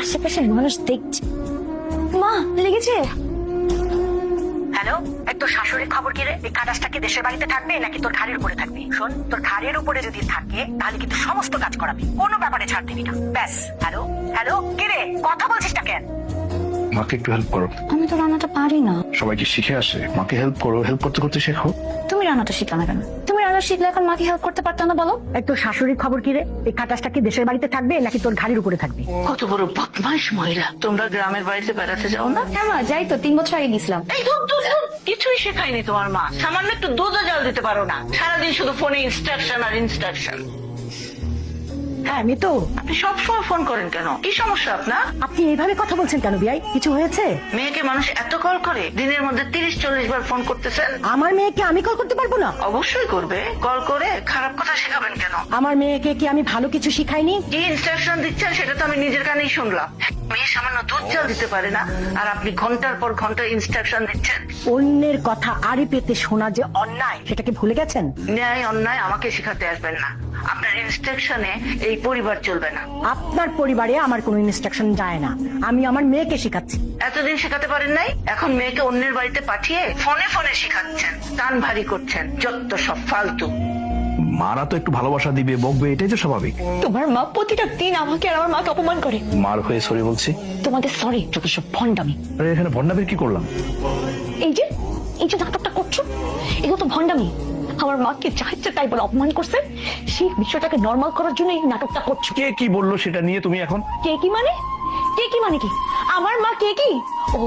আশেপাশে মানুষ দেখছে। মা লেগেছে? হ্যালো, তোর শাশুড়ির খবর কি রে? এই খাটাসটা কি দেশের বাড়িতে থাকবে নাকি তোর ঘাড়ের উপরে থাকবে? শোন, তোর ঘাড়ের উপরে যদি থাকে তাহলে কিন্তু সমস্ত কাজ করাবি, কোনো ব্যাপারে ছাড় দিবি না। ব্যাস। হ্যালো হ্যালো, কি রে কথা বলছিস না কেন? মাকে একটু হেল্প করো। আমি তো রান্নাটা পারি না। সবাইকে শিখে আসে, মাকে হেল্প করো, হেল্প করতে করতে শেখো। তুমি রান্নাটা শিখলে না কেন? তুমি রান্না শিখলে এখন মাকে হেল্প করতে পারতো না বলো? তোর শাশুড়ির খবর কি রে? এই খাটাসটা কি দেশের বাড়িতে থাকবে নাকি তোর ঘাড়ের উপরে থাকবে? কত বড় বদমাইশ মহিলা! তোমরা গ্রামের বাড়িতে বেড়াতে যাও না? হ্যাঁ মা, যাই তো, 3 বছর আগে গেছিলাম। এই দুধ দুধ দুধ কিছুই শেখায়নি তোমার মা। সামান্য একটু দুধও জল দিতে পারো না, সারাদিন শুধু ফোনে ইনস্ট্রাকশন আর ইনস্ট্রাকশন। হ্যাঁ আমি তো। আপনি সবসময় ফোন করেন কেন? কি সমস্যা আপনার? আপনি এইভাবে কথা বলছেন কেন বিয়াই? কিছু হয়েছে? মেয়েকে মানুষ এত কল করে, দিনের মধ্যে 30-40 বার ফোন করতেছেন। আমার মেয়েকে আমি কল করতে পারবো না? অবশ্যই করবে। কল করে খারাপ কথা শেখাবেন কেন? আমার মেয়েকে কি আমি ভালো কিছু শিখাইনি? কি ইনস্ট্রাকশন দিচ্ছেন সেটা তো আমি নিজের কানেই শুনলাম। মেয়ে সামান্য দুধ জল দিতে পারে না, আর আপনি ঘন্টার পর ঘন্টা ইনস্ট্রাকশন দিচ্ছেন। অন্যের কথা আড়ি পেতে শোনা যে অন্যায়, সেটাকে ভুলে গেছেন? ন্যায় অন্যায় আমাকে শেখাতে আসবেন না। আপনার ইনস্ট্রাকশনে এই পরিবার চলবে না। আপনার পরিবারে আমার কোনো ইনস্ট্রাকশন যায় না, আমি আমার মেয়েকে শেখাচ্ছি। এতদিন শেখাতে পারেন নাই, এখন মেয়েকে অন্যের বাড়িতে পাঠিয়ে ফোনে ফোনে শেখাচ্ছেন, কান ভারী করছেন। যত সব ফালতু। মারা তো একটু ভালোবাসা দিবে, বকবে, এটাই তো স্বাভাবিক। তোমার মা প্রতিটা দিন আমাকে আর আমার মাকে অপমান করে। মার হয়ে সরি বলছি। তোমাদের সরি, যত সব ভন্ডামি। আরে এখানে ভন্ডামির কি করলাম? এই যে নাটকটা করছো, এগুলো তো ভন্ডামি। আমার মাকে যা ইচ্ছে তাই বলে অপমান করছে, সেই বিষয়টাকে নর্মাল করার জন্য এই নাটকটা করছো। কে কি বললো সেটা নিয়ে তুমি এখন? কে কি মানে? কে কি মানে কি? আমার মা কে কি? ও,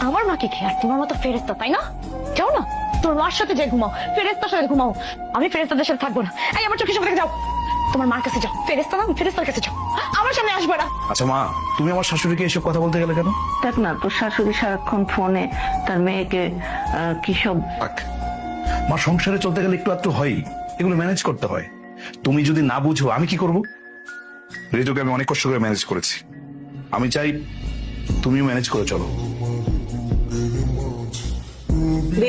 আমার মা কে কি? আর তোমার মতো ফেরেস্তা, তাই না? যাও না, তোর মার সাথে যে ঘুমাও, ফেরেস্তার সাথে ঘুমাও। আমি ফেরেস্তাদের সাথে থাকবো না। এই আমার চোখের সামনে থেকে যাও, তোমার মার কাছে যাও। ফেরেস্তা না, ফেরেস্তার কাছে যাও, আমার সামনে আসবে না। আচ্ছা মা, তুমি আমার শাশুড়িকে এসব কথা বলতে গেলে কেন? দেখ না, তোর শাশুড়ি সারাক্ষণ ফোনে তার মেয়েকে কি সব। থাক, মা সংসারে চলতে গেলে একটু একটু হয়, এগুলো ম্যানেজ করতে হয়। তুমি যদি না বুঝো আমি কি করব? ঋতুকে আমি অনেক কষ্ট করে ম্যানেজ করেছি, আমি চাই তুমিও ম্যানেজ করে চলো।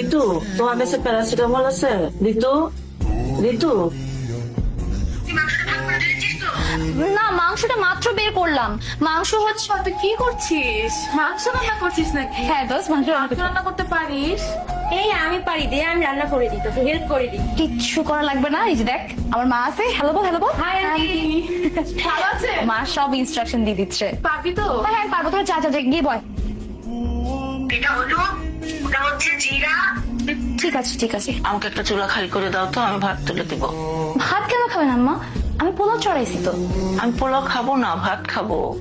ঋতু, তোমার কাছে প্যারাসিটামল আছে? ঋতু, ঋতু। না, মাংসটা মাত্র বের করলাম। মাংস হচ্ছে। তুই কি করছিস? মাংস রান্না করছিস নাকি? হ্যাঁ দোস্ত, মাংস রান্না করছি। রান্না করতে পারিস? এই আমি পারি, দে আমি রান্না করে দিই, তোকে হেল্প করে দিই। কিচ্ছু করা লাগবে না, এই যে দেখ আমার মা আছে। হ্যালো বল, হ্যালো বল। হাই আন্টি, ভালো আছে? মা সব ইনস্ট্রাকশন দিয়ে দিচ্ছে। পারবি তো? হ্যাঁ হ্যাঁ পারবো, তোরা যা যা যা, গিয়ে বয়। এটা হলো, ওটা হচ্ছে জিরা। ঠিক আছে ঠিক আছে। আমাকে একটা চুলা খালি করে দাও তো, আমি ভাত তুলে দিব। ভাত কেন খাবেন আম্মা? আমি পোলাও চড়াইছি তো। আমি পোলাও খাবো না, ভাত খাবো।